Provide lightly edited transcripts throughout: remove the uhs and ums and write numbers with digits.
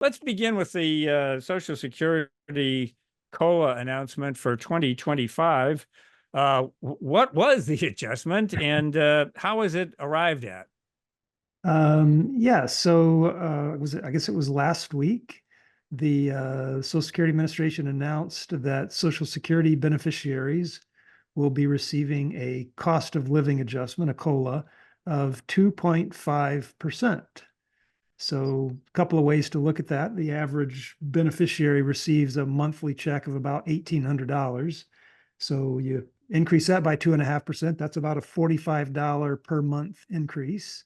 Let's begin with the Social Security COLA announcement for 2025. What was the adjustment and how was it arrived at? Yeah, so I guess it was last week. The Social Security Administration announced that Social Security beneficiaries will be receiving a cost of living adjustment, a COLA, of 2.5%. So, a couple of ways to look at that. The average beneficiary receives a monthly check of about $1,800. So, you increase that by 2.5%. That's about a $45 per month increase,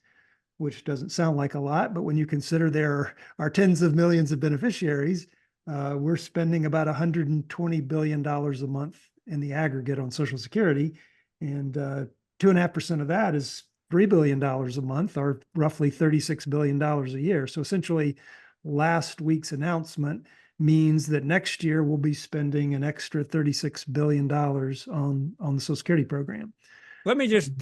which doesn't sound like a lot, but when you consider there are tens of millions of beneficiaries, we're spending about $120 billion a month in the aggregate on Social Security. And 2.5% of that is $3 billion a month, or roughly $36 billion a year. So essentially, last week's announcement means that next year we'll be spending an extra $36 billion on the Social Security program. Let me just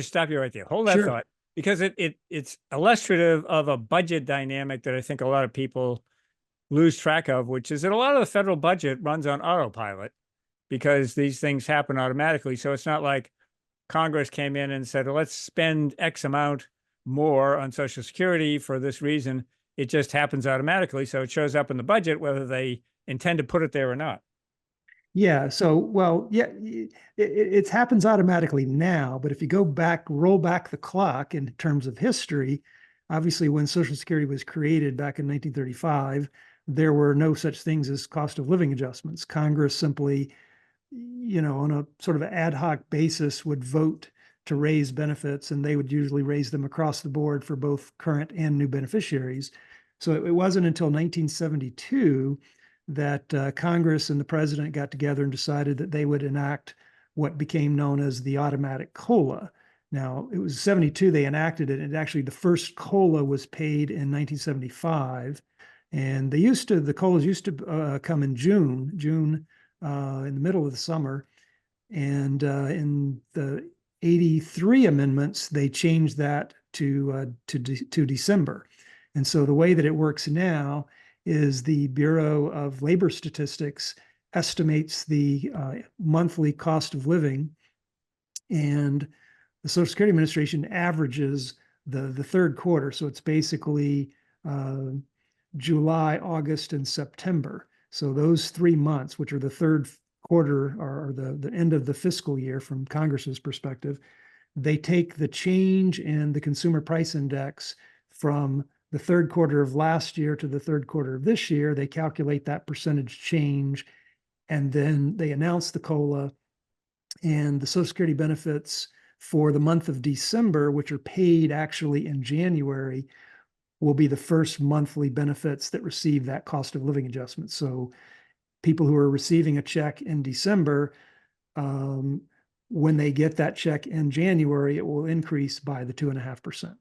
stop you right there. Hold that Sure. thought, because it's illustrative of a budget dynamic that I think a lot of people lose track of, which is that a lot of the federal budget runs on autopilot because these things happen automatically. So it's not like Congress came in and said, well, let's spend X amount more on Social Security for this reason. It just happens automatically. So it shows up in the budget, whether they intend to put it there or not. Yeah. So, well, yeah, it happens automatically now. But if you go back, roll back the clock in terms of history, obviously, when Social Security was created back in 1935, there were no such things as cost of living adjustments. Congress simply, on a sort of ad hoc basis, would vote to raise benefits, and they would usually raise them across the board for both current and new beneficiaries. So it wasn't until 1972 that Congress and the president got together and decided that they would enact what became known as the automatic COLA. Now, it was 72 they enacted it, and actually the first COLA was paid in 1975. And the COLAs used to come in June, in the middle of the summer. And in the 83 amendments, they changed that to December. And so the way that it works now is the Bureau of Labor Statistics estimates the monthly cost of living, and the Social Security Administration averages the third quarter. So it's basically July, August, and September. So those 3 months, which are the third quarter or the end of the fiscal year from Congress's perspective, they take the change in the consumer price index from the third quarter of last year to the third quarter of this year. They calculate that percentage change, and then they announce the COLA and the Social Security benefits for the month of December, which are paid actually in January, will be the first monthly benefits that receive that cost of living adjustment. So people who are receiving a check in December, when they get that check in January, it will increase by the 2.5%.